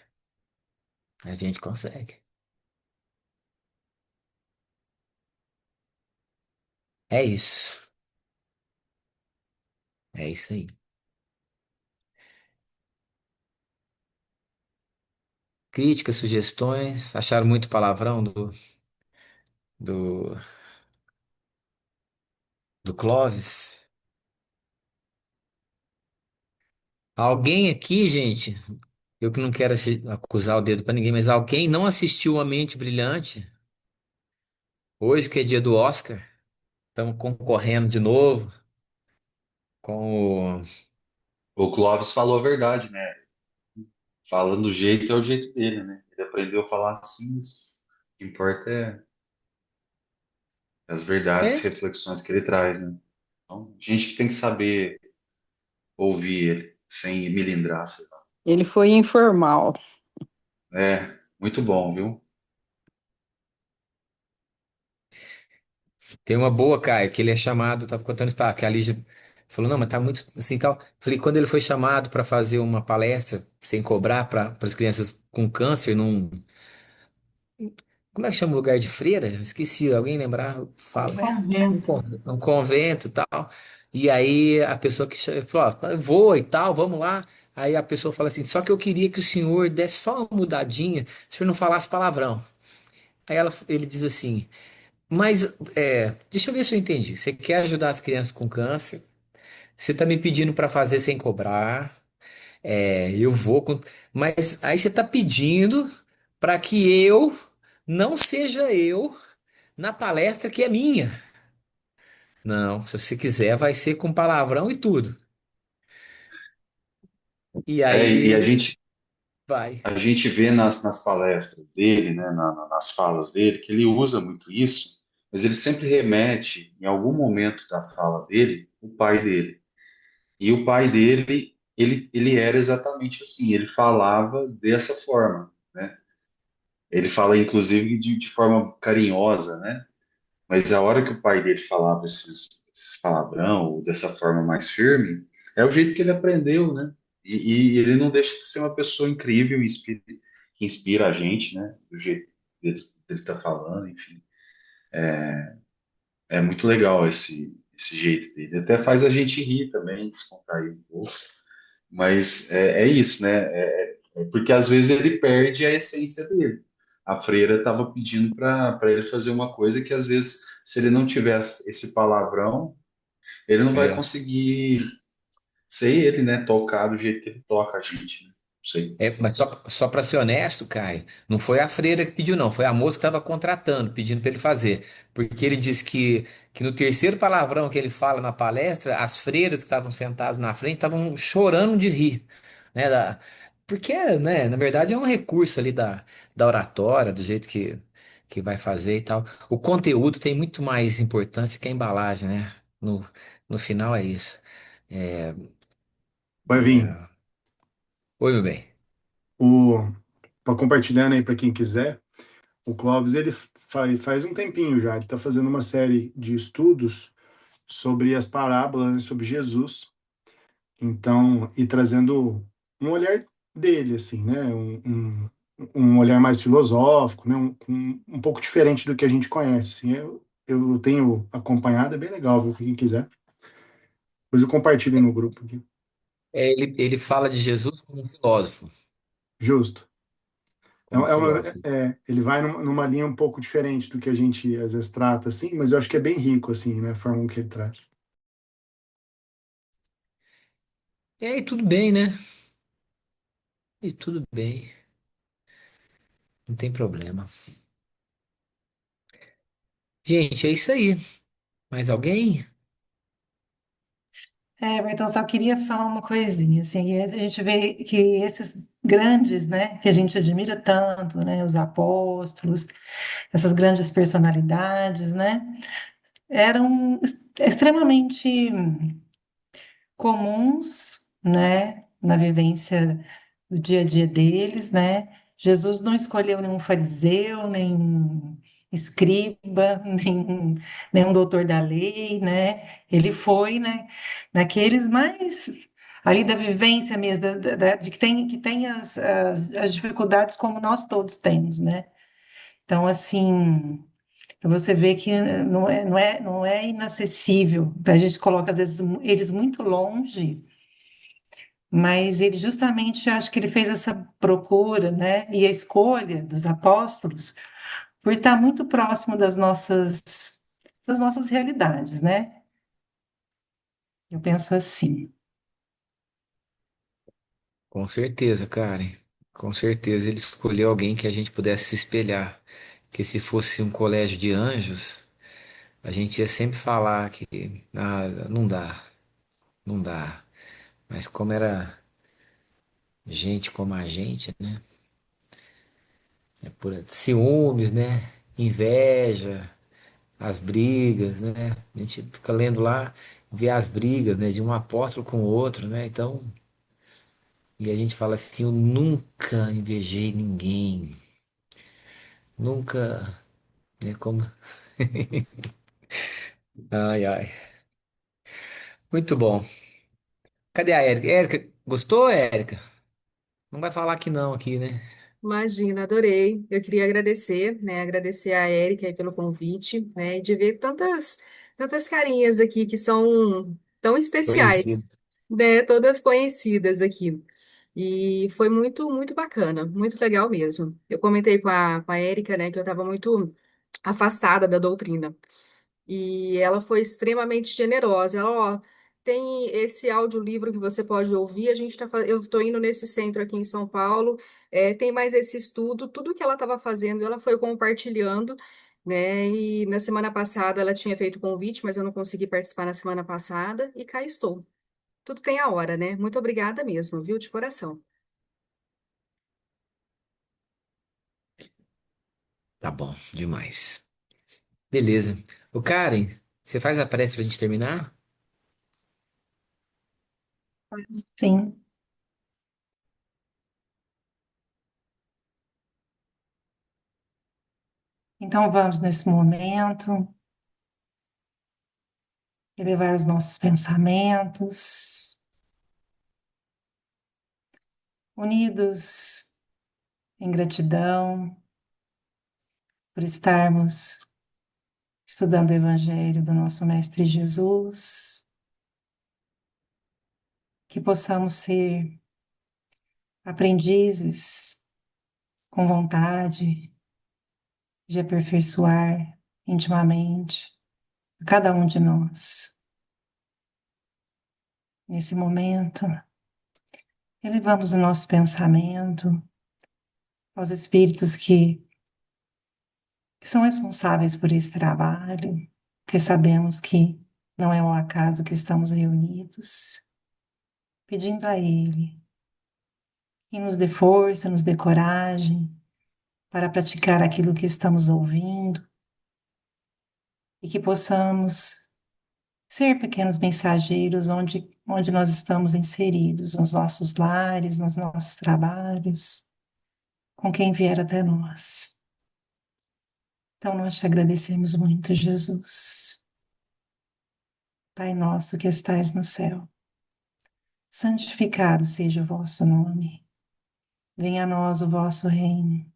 A gente consegue. É isso. É isso aí. Críticas, sugestões. Acharam muito palavrão do, do Clóvis? Alguém aqui, gente, eu que não quero acusar o dedo pra ninguém, mas alguém não assistiu A Mente Brilhante? Hoje, que é dia do Oscar, estamos concorrendo de novo com o. O Clóvis falou a verdade, né? Falando do jeito é o jeito dele, né? Ele aprendeu a falar assim, mas o que importa é as verdades, É, reflexões que ele traz, né? Então, a gente que tem que saber ouvir ele, sem melindrar, sei lá. Ele foi informal. É, muito bom, viu? tem uma boa, Caio, que ele é chamado, tava contando isso que a Lígia falou, não, mas tá muito assim tal. Falei, quando ele foi chamado para fazer uma palestra sem cobrar para as crianças com câncer num, como é que chama o lugar de freira? Esqueci, alguém lembrar? Fala. Um convento e tal. E aí a pessoa falou, ó, eu vou e tal, vamos lá. Aí a pessoa fala assim, só que eu queria que o senhor desse só uma mudadinha, se o senhor não falasse palavrão. Ele diz assim, mas deixa eu ver se eu entendi. Você quer ajudar as crianças com câncer? Você está me pedindo para fazer sem cobrar? Eu vou. Mas aí você está pedindo para que eu não seja eu na palestra que é minha. Não, se você quiser, vai ser com palavrão e tudo. E aí E a ele gente, vai. a gente vê nas palestras dele, né, nas falas dele, que ele usa muito isso, mas ele sempre remete, em algum momento da fala dele, o pai dele. E o pai dele, ele era exatamente assim, ele falava dessa forma, né? Ele fala, inclusive, de forma carinhosa, né? Mas a hora que o pai dele falava esses palavrão, ou dessa forma mais firme, é o jeito que ele aprendeu, né? E ele não deixa de ser uma pessoa incrível, que inspira a gente, né? Do jeito dele tá falando, enfim. É muito legal esse jeito dele. Até faz a gente rir também, descontrair um pouco. Mas é isso, né? É porque às vezes ele perde a essência dele. A freira estava pedindo para ele fazer uma coisa que às vezes, se ele não tiver esse palavrão, ele não vai É. conseguir ser ele, né? Tocar do jeito que ele toca a gente, né? Não sei. Mas só para ser honesto, Caio, não foi a freira que pediu, não. Foi a moça que estava contratando, pedindo para ele fazer. Porque ele disse que no terceiro palavrão que ele fala na palestra, as freiras que estavam sentadas na frente estavam chorando de rir. Né, porque, né, na verdade é um recurso ali da oratória, do jeito que vai fazer e tal. O conteúdo tem muito mais importância que a embalagem, né? No, no final é isso. É, Vai vir. oi, meu bem. O, Tá compartilhando aí para quem quiser. O Clóvis, ele faz um tempinho já, ele está fazendo uma série de estudos sobre as parábolas, né, sobre Jesus. Então, e trazendo um olhar dele, assim, né? Um olhar mais filosófico, né? Um pouco diferente do que a gente conhece, assim. Eu tenho acompanhado, é bem legal, viu? Quem quiser. Depois eu compartilho no grupo aqui. Ele fala de Jesus como um filósofo. Justo. Como filósofo. Ele vai numa linha um pouco diferente do que a gente às vezes trata, assim, mas eu acho que é bem rico, assim, né? A forma que ele traz. E aí, tudo bem, né? E tudo bem. Não tem problema. Gente, é isso aí. Mais alguém? Então só queria falar uma coisinha, assim, a gente vê que esses grandes, né, que a gente admira tanto, né, os apóstolos, essas grandes personalidades, né, eram extremamente comuns, né, na vivência do dia a dia deles, né? Jesus não escolheu nenhum fariseu, nem escriba, nem um doutor da lei, né? Ele foi, né, naqueles mais ali da vivência mesmo, de que tem as dificuldades como nós todos temos, né? Então, assim, você vê que não é inacessível. A gente coloca, às vezes, eles muito longe, mas ele justamente, acho que ele fez essa procura, né, e a escolha dos apóstolos por estar muito próximo das nossas realidades, né? Eu penso assim. Com certeza, Karen. Com certeza ele escolheu alguém que a gente pudesse se espelhar. Que se fosse um colégio de anjos, a gente ia sempre falar que não dá, não dá. Mas como era gente como a gente, né? É por ciúmes, né? Inveja, as brigas, né? A gente fica lendo lá, vê as brigas, né? De um apóstolo com o outro, né? Então, e a gente fala assim, eu nunca invejei ninguém, nunca, né? Como, ai, ai. Muito bom. Cadê a Érica? Érica, gostou, Érica? Não vai falar que não aqui, né? Imagina, adorei. Eu queria agradecer, né? Agradecer a Érica aí pelo convite, né? E de ver tantas carinhas aqui que são tão Conhecido. especiais, né? Todas conhecidas aqui. E foi muito, muito bacana, muito legal mesmo. Eu comentei com a Érica, né, que eu estava muito afastada da doutrina. E ela foi extremamente generosa. Ela, ó, tem esse audiolivro que você pode ouvir. Eu estou indo nesse centro aqui em São Paulo. Tem mais esse estudo. Tudo que ela estava fazendo, ela foi compartilhando. né? E na semana passada ela tinha feito o convite, mas eu não consegui participar na semana passada e cá estou. Tudo tem a hora, né? Muito obrigada mesmo, viu? De coração. Tá bom, demais. Beleza. Ô, Karen, você faz a prece pra gente terminar? Sim. Então vamos nesse momento elevar os nossos pensamentos, unidos em gratidão por estarmos estudando o Evangelho do nosso Mestre Jesus, que possamos ser aprendizes com vontade de aperfeiçoar intimamente a cada um de nós. Nesse momento, elevamos o nosso pensamento aos espíritos que são responsáveis por esse trabalho, porque sabemos que não é ao acaso que estamos reunidos, pedindo a Ele que nos dê força, nos dê coragem para praticar aquilo que estamos ouvindo e que possamos ser pequenos mensageiros onde nós estamos inseridos, nos nossos lares, nos nossos trabalhos, com quem vier até nós. Então, nós te agradecemos muito, Jesus. Pai nosso que estais no céu, santificado seja o vosso nome. Venha a nós o vosso reino.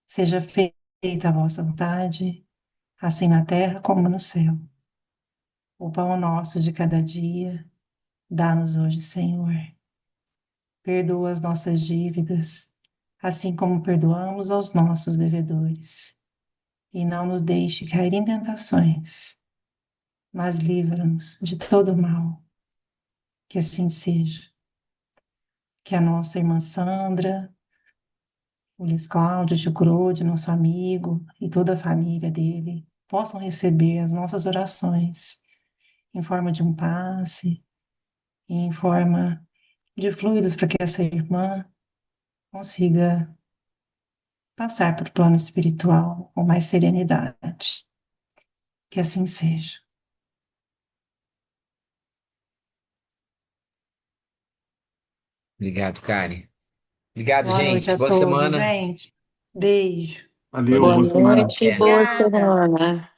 Seja feita a vossa vontade, assim na terra como no céu. O pão nosso de cada dia, dá-nos hoje, Senhor. Perdoa as nossas dívidas, assim como perdoamos aos nossos devedores. E não nos deixe cair em tentações, mas livra-nos de todo mal. Que assim seja. Que a nossa irmã Sandra, o Luiz Cláudio, o tio Crode, nosso amigo e toda a família dele possam receber as nossas orações em forma de um passe, em forma de fluidos para que essa irmã consiga passar para o plano espiritual com mais serenidade. Que assim seja. Obrigado, Karen. Obrigado, Boa noite gente. a Boa todos, semana. gente. Beijo. Valeu, Valeu. boa Boa semana. noite, boa Obrigada. semana.